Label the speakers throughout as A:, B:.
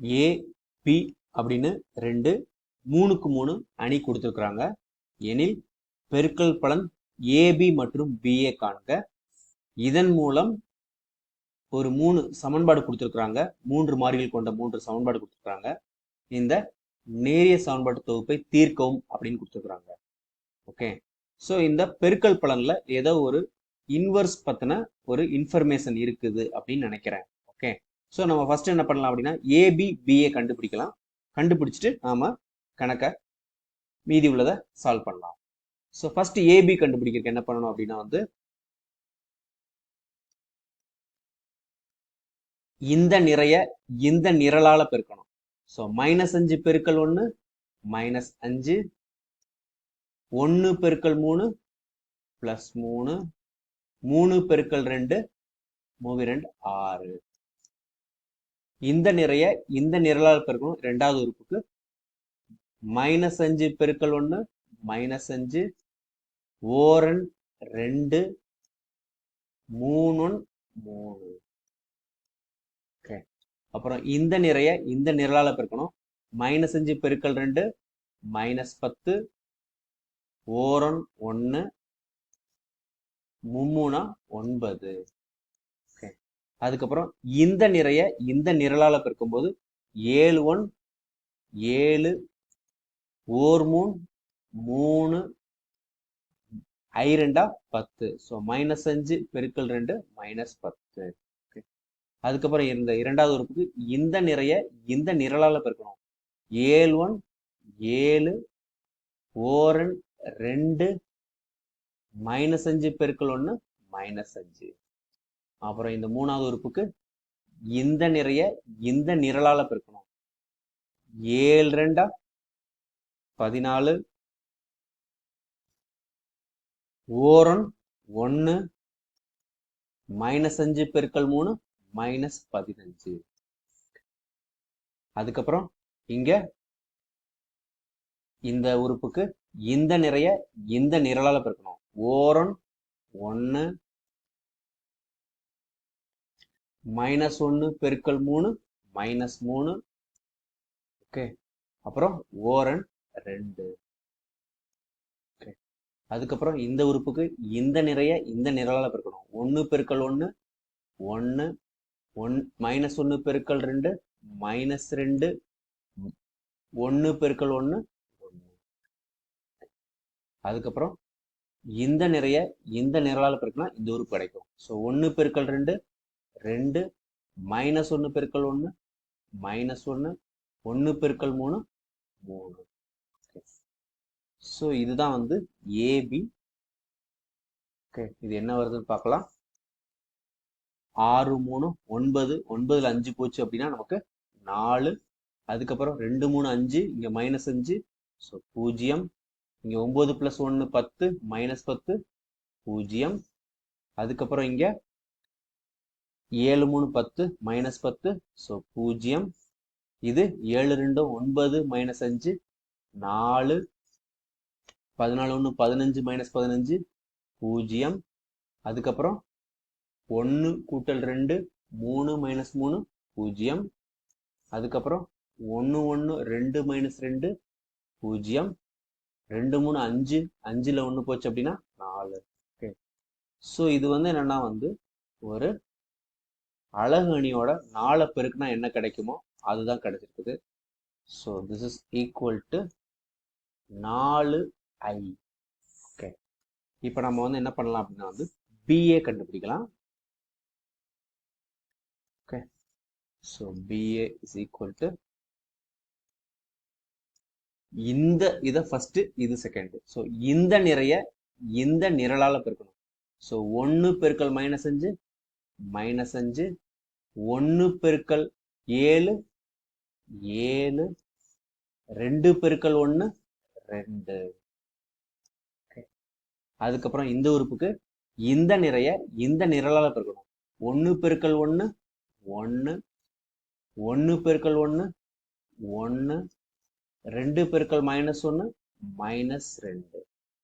A: ஏ B அப்படின்னு ரெண்டு 3க்கு 3 அணி கொடுத்துருக்குறாங்க. எனில் பெருக்கல் பலன் ஏபி மற்றும் பிஏ காண்க. இதன் மூலம் ஒரு 3 சமன்பாடு கொடுத்துருக்குறாங்க. 3 மாறிகள் கொண்ட 3 சமன்பாடு கொடுத்துருக்காங்க. இந்த நேரியல் சமன்பாட்டு தொகுப்பை தீர்க்கவும் அப்படின்னு கொடுத்துருக்குறாங்க. ஓகே, ஸோ இந்த பெருக்கல் பலன்ல ஏதோ ஒரு இன்வர்ஸ் பத்தின ஒரு இன்ஃபர்மேஷன் இருக்குது அப்படின்னு நினைக்கிறேன். ஓகே, ஸோ நம்ம ஃபர்ஸ்ட் என்ன பண்ணலாம் அப்படின்னா ஏபி பிஏ கண்டுபிடிக்கலாம். கண்டுபிடிச்சிட்டு நாம கணக்கை மீதி உள்ளதை சால்வ் பண்ணலாம். ஸோ ஃபர்ஸ்ட் ஏபி கண்டுபிடிக்கிறதுக்கு என்ன பண்ணணும் அப்படின்னா இந்த நிறைய இந்த நிரலால பெருக்கணும். ஸோ -5 பெருக்கல் 1 -5, 1 பெருக்கல் 3 +3, 3 பெருக்கல் 2 2 6. இந்த நிறைய இந்த நிரலால பெருக்கணும். இரண்டாவது உறுப்புக்கு -5 பெருக்கல் 1 -5, ஓரன் 2 3 3. ஓகே, அப்புறம் இந்த நிறைய இந்த நிரலால பெருக்கணும். -5 பெருக்கல் 2 -10, ஓரன் 1 3 9. ஓகே, அதுக்கப்புறம் இந்த நிறைய இந்த நிரலால பெருக்கும்போது 7 1 7, ஓர் 3 ஐ 2 10. ஸோ -5 பெருக்கல் 2 -10. அதுக்கப்புறம் இந்த இரண்டாவது உறுப்புக்கு இந்த நிறைய இந்த நிரலால பெருக்கணும். 7 1 7, ஓரன் 2 -5 பெருக்கல் 1 -5. அப்புறம் இந்த மூணாவது உறுப்புக்கு இந்த நிறைய இந்த நிரலால பெருக்கணும். 7 2 14, ஓரன் 1 -5 பெருக்கல் 3 -15. அதுக்கப்புறம் இங்க இந்த உறுப்புக்கு இந்த நிறைய இந்த நிரலால பெருக்கணும். ஓரன் 1 -1 பெருக்கல் 3 -3. ஓகே, அப்புறம் ஓரன் 2. ஓகே, அதுக்கப்புறம் இந்த உறுப்புக்கு இந்த நிறைய இந்த நிரலால பெருக்கணும். 1 பெருக்கல் 1 1, -1 பெருக்கல் 2 -2, 1 பெருக்கல் 1 1. அதுக்கப்புறம் இந்த நிறைய இந்த நிரலால பெருக்கினா இந்த உறுப்பு கிடைக்கும். ஸோ 1 பெருக்கல் 2 2, -1 பெருக்கல் 1 -1, 1 பெருக்கல் 3 3. ஸோ இதுதான் ஏபி. ஓகே, இது என்ன வருதுன்னு பார்க்கலாம். 6 3 9, 9ல் 5 போச்சு அப்படின்னா நமக்கு 4. அதுக்கப்புறம் 2 3 5, இங்க -5, ஸோ 0. இங்க 9 + 1 10 -10 0. அதுக்கப்புறம் இங்க 7 3 10 -10, ஸோ 0. இது 7 2 9 -5 4, 14 1 15 -15 0. அதுக்கப்புறம் 1 கூட்டல் 2 3 -3 0. அதுக்கப்புறம் 1 1 2 -2 0. 2 3 5, 5ல் 1 போச்சு அப்படின்னா 4. ஓகே, ஸோ இது என்னன்னா ஒரு அலகு அணியோட 4 பெருக்குனா என்ன கிடைக்குமோ அதுதான் கிடைச்சிருக்குது. So this is equal to 4i. Okay, இப்போ நம்ம என்ன பண்ணலாம் அப்படின்னா பிஏ கண்டுபிடிக்கலாம். Okay, so BA is equal to இந்த இதை ஃபர்ஸ்ட் இது செகண்ட். ஸோ இந்த நிறைய இந்த நிரலால பெருக்கணும். ஸோ 1 பெருக்கல் -5 -5, 1 பெருக்கல் 7 7, 2 பெருக்கல் 1 2. அதுக்கப்புறம் இந்த உறுப்புக்கு இந்த நிறைய இந்த நிரலால பெருக்கணும். 1 பெருக்கல் 1 1, 1 பெருக்கல் 1 1, 2 பெருக்கல் -1 -2.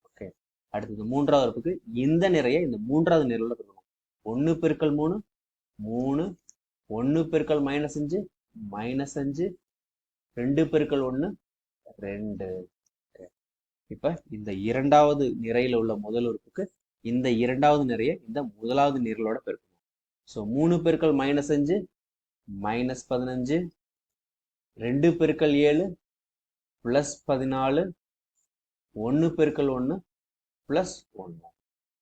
A: ஓகே, அடுத்தது மூன்றாவது உறுப்புக்கு இந்த நிறைய இந்த மூன்றாவது நிரலால பெருக்கணும். 1 பெருக்கல் 3 3, 1 பெருக்கல் -5 -5 2 பெருக்கல் 1 2. இப்ப இந்த இரண்டாவது நிறையில உள்ள முதல் உறுப்புக்கு இந்த இரண்டாவது நிறைய இந்த முதலாவது நிரலோட பெருக்கணும். ஸோ 3 பெருக்கல் -5 -15 2 பெருக்கல் 7 +14 1 பெருக்கல் 1 +1.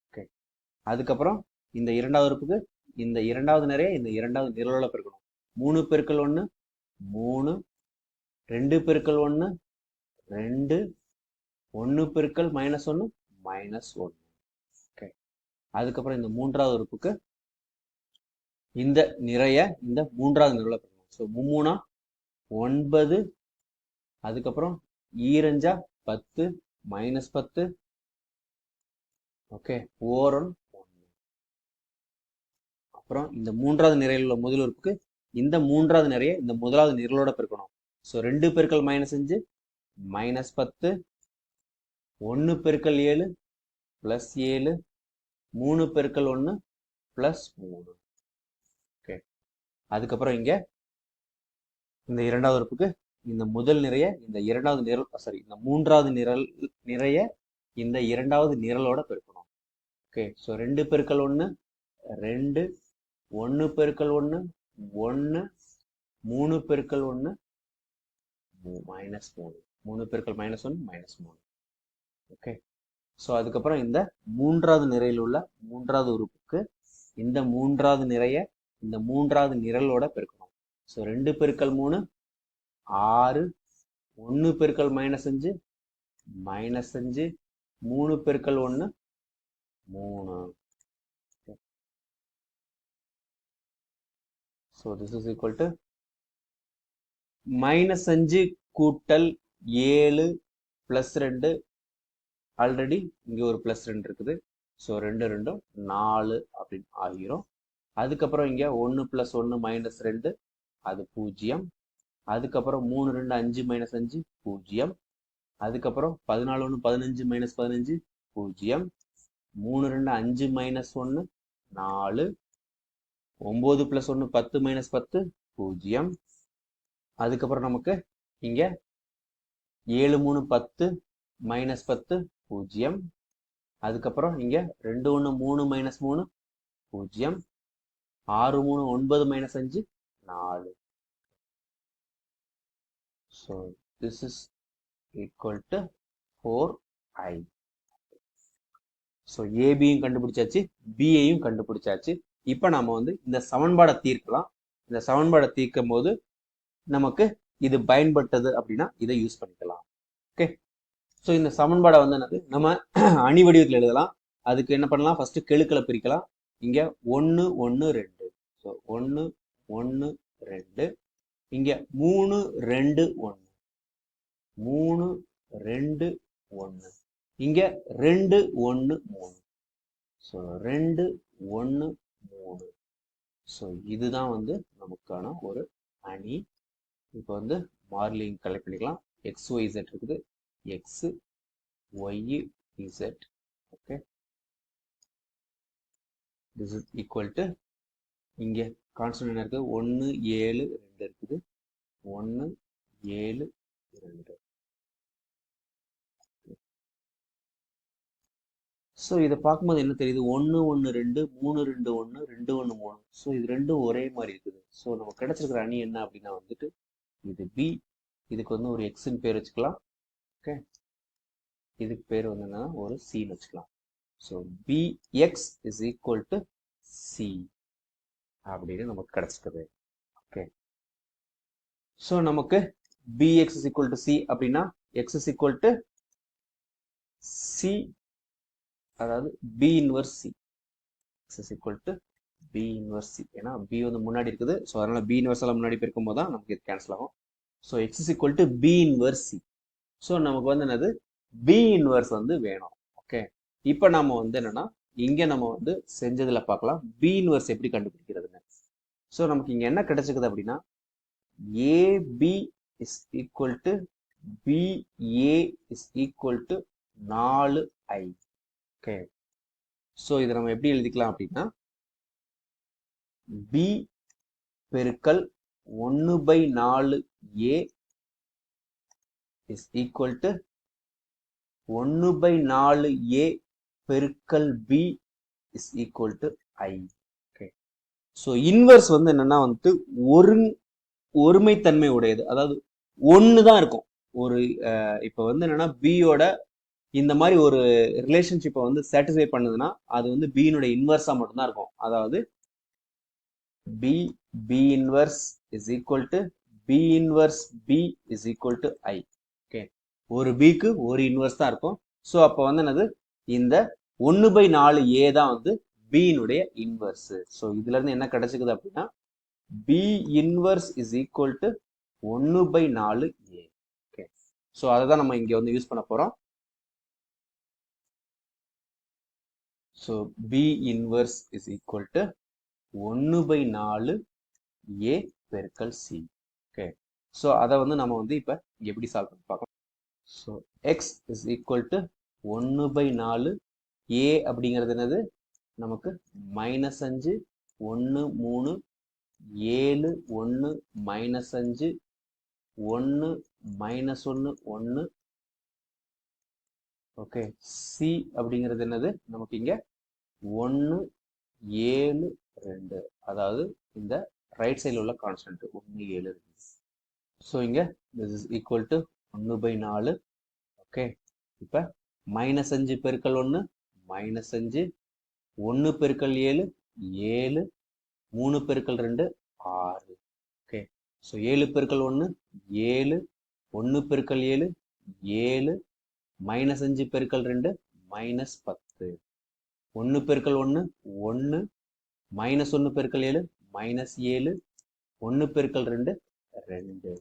A: ஓகே, அதுக்கப்புறம் இந்த இரண்டாவது உறுப்புக்கு இந்த இரண்டாவது நிறைய இந்த இரண்டாவது நிரலோட பெருக்கணும். 3 பெருக்கல் 1 3 2 பெருக்கல் 1 2 1 பெருக்கல் -1 -1. ஓகே, அதுக்கப்புறம் இந்த மூன்றாவது உறுப்புக்கு இந்த நிறைய இந்த மூன்றாவது நிரலோட பெருக்கணும். ஸோ 3 9 அதுக்கப்புறம் 2 10 -10. ஓகே, 4 1. அப்புறம் இந்த மூன்றாவது நிறையில் உள்ள முதல் உறுப்புக்கு இந்த மூன்றாவது நிறைய இந்த முதலாவது நிரலோட பெருக்கணும். ஸோ 2 பெருக்கல் -5 -10 1 பெருக்கல் 7 +7 3 பெருக்கல் 1 +3. ஓகே, அதுக்கப்புறம் இங்க இந்த இரண்டாவது உறுப்புக்கு இந்த முதல் நிறைய இந்த இரண்டாவது நிரல் இந்த மூன்றாவது நிறைய இந்த இரண்டாவது நிரலோட பெருக்கணும். ஓகே, ஸோ 2 பெருக்கல் 1 2 1 பெருக்கல் 1 1 3 பெருக்கல் 1 -3 3 பெருக்கல் -1 -3. ஓகே, ஸோ அதுக்கப்புறம் இந்த மூன்றாவது நிறையில் உள்ள மூன்றாவது உறுப்புக்கு இந்த மூன்றாவது நிறைய இந்த மூன்றாவது நிரலோட பெருக்கணும். ஸோ 2 பெருக்கல் 3 6 1 பெருக்கல் -5 -5 3 பெருக்கல் 1 3. So this is equal to -5 கூட்டல் 7 +2. ஆல்ரெடி இங்க ஒரு +2 இருக்குது. ஸோ 2 2 4 அப்படின்னு ஆகிரும். அதுக்கப்புறம் இங்க 1 + 1 -2 அது 0. அதுக்கப்புறம் 3 2 5 -5 0. அதுக்கப்புறம் 14 1 15 -15 0. 3 2 5 -1 4. 9 + 1 10 -10 0. அதுக்கப்புறம் நமக்கு இங்க 7 3 10 -10 0. அதுக்கப்புறம் இங்க 2 1 3 -3 0. 6 3 9 -5 4. So this is equal to 4i. So ஏபியும் கண்டுபிடிச்சாச்சு, பியையும் கண்டுபிடிச்சாச்சு. இப்போ நாம வந்து இந்த சமன்பாடை தீர்க்கலாம். இந்த சமன்பாடை தீர்க்கும் போது நமக்கு இது பயன்பட்டது அப்படின்னா இதை யூஸ் பண்ணிக்கலாம். ஓகே, ஸோ இந்த சமன்பாடை வந்து என்னது நம்ம அணி வடிவத்தில் எழுதலாம். அதுக்கு என்ன பண்ணலாம், ஃபர்ஸ்ட் கெழுக்களை பிரிக்கலாம். இங்க 1 1 2. ஸோ 1 1 2. இங்க 3 2 1 3 2 1. இங்க 2 1 3. ஸோ 2 1 3. ஸோ இதுதான் வந்து நமக்கான ஒரு அணி. இப்போ வந்து மாறிலியும் கலெக்ட் பண்ணிக்கலாம். எக்ஸ் ஒய் இசட் இருக்குது, X Y Z. Okay, this is equal to இங்க கான்ஸ்டன்ட் என்ன இருக்கு, 1 7 2 இருக்குது, 1 7 2. ஸோ இதை பார்க்கும்போது என்ன தெரியுது, 1 1 2 3 2 1 2 1 3. ஸோ இது ரெண்டும் ஒரே மாதிரி இருக்குது. ஸோ நம்ம கிடைச்சிருக்கிற அணி என்ன அப்படின்னா வந்துட்டு இது பி. இதுக்கு வந்து ஒரு எக்ஸ்ன்னு பேர் வச்சுக்கலாம். ஓகே, இதுக்கு பேர் வந்து என்னன்னா ஒரு சின்னு வச்சுக்கலாம். So B X is equal to C அப்படின்னு நமக்கு கிடைச்சிருக்குது. ஓகே, ஸோ நமக்கு B X is equal to C அப்படின்னா X is equal to C, அதாவது B inverse C. X is equal to B inverse C. ஏன்னா பி வந்து முன்னாடி இருக்குது. ஸோ அதனால பி இன்வர்ஸ் எல்லாம் முன்னாடி போயிருக்கும் போது தான் நமக்கு இது கேன்சல் ஆகும். So X is equal to B inverse C. So நமக்கு வந்து என்னது, பி இன்வர்ஸ் வந்து வேணும். ஓகே, இப்போ நம்ம வந்து என்னன்னா இங்க நம்ம வந்து செஞ்சதுல பார்க்கலாம் பி இன்வர்ஸ் எப்படி கண்டுபிடிக்கிறதுன்னு. ஸோ நமக்கு இங்க என்ன கிடைச்சிருக்குது அப்படின்னா AB is equal to BA is equal to 4i. Okay, so இதை நம்ம எப்படி எழுதிக்கலாம் அப்படின்னா பி பெருக்கல் 1/4a is equal to 1/4a பெருக்கல் b is equal to I. Okay, so inverse வந்து என்னன்னா வந்துட்டு ஒருமைத்தன்மை உடையது, அதாவது ஒன்று தான் இருக்கும். ஒரு இப்போ வந்து என்னன்னா பியோட இந்த மாதிரி ஒரு ரிலேஷன்ஷிப்பை வந்து சாட்டிஸ்ஃபை பண்ணுதுன்னா அது வந்து பியினுடைய இன்வர்ஸா மட்டும்தான் இருக்கும். அதாவது b inverse is equal to b inverse b is equal to I. Okay, ஒரு பிக்கு ஒரு இன்வர்ஸ் தான் இருக்கும். ஸோ அப்போ வந்து என்னது, இந்த 1/4a தான் வந்து பியினுடைய இன்வர்ஸ். ஸோ இதுல இருந்து என்ன கிடைச்சிக்குது அப்படின்னா b inverse is equal to 1/4a. Okay, so அதை தான் நம்ம இங்க வந்து யூஸ் பண்ண போறோம். So b inverse is equal to 1/4a பெருக்கல் c. ஓகே, ஸோ அதை வந்து நம்ம வந்து இப்போ எப்படி சால்வ் பண்ணி பார்க்கலாம். So x is equal to 1/4a அப்படிங்கிறது என்னது, நமக்கு -5 1 3 7 1 -5 1 -1 1. ஓகே, சி அப்படிங்கிறது என்னது, நமக்கு இங்க 1 7 2, அதாவது இந்த ரைட் சைடில் உள்ள கான்ஸ்டன்ட் 1 7 2. ஸோ இங்க this is equal to 1/4. Okay, இப்போ -5 பெருக்கல் 1 -5, 1 பெருக்கல் 7 7, 3 பெருக்கல் 2 6. ஓகே, ஸோ 7 பெருக்கல் 1 7, 1 பெருக்கல் 7 7, -5 பெருக்கல் 2 -10, 1 பெருக்கல் 1 1, -1 பெருக்கல் 7 -7, 1 பெருக்கல் 2 2.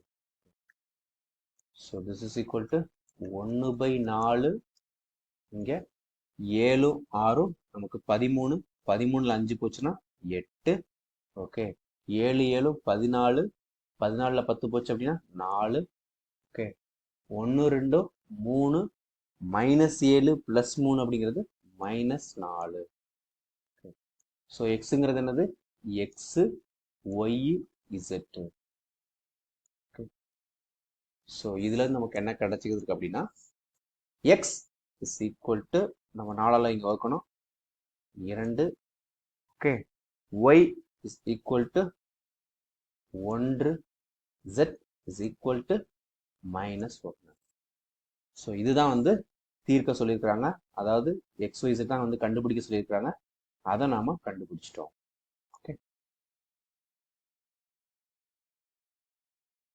A: So this is equal to 1/4. இங்க 7 6 நமக்கு 13, 13ல் 5 போச்சுன்னா 8. ஓகே, 7 7 14, 14ல் 10 போச்சு அப்படின்னா 4. ஓகே, 1 2 3, -7 + 3 அப்படிங்கிறது -4. ஸோ எக்ஸுங்கிறது என்னது, எக்ஸ் ஒய் இசட். ஸோ இதுல இருந்து நமக்கு என்ன கிடைச்சிருக்கு அப்படின்னா எக்ஸ் இஸ் ஈக்குவல் டு, நம்ம 4ஆல் இங்கே வகுக்கணும் 2. Okay, Y is equal to 1, z is equal to -1. So இதுதான் வந்து தீர்க்க சொல்லியிருக்கிறாங்க, அதாவது எக்ஸ் ஒய் z தான் வந்து கண்டுபிடிக்க சொல்லியிருக்கிறாங்க. அதை நாம கண்டுபிடிச்சிட்டோம்.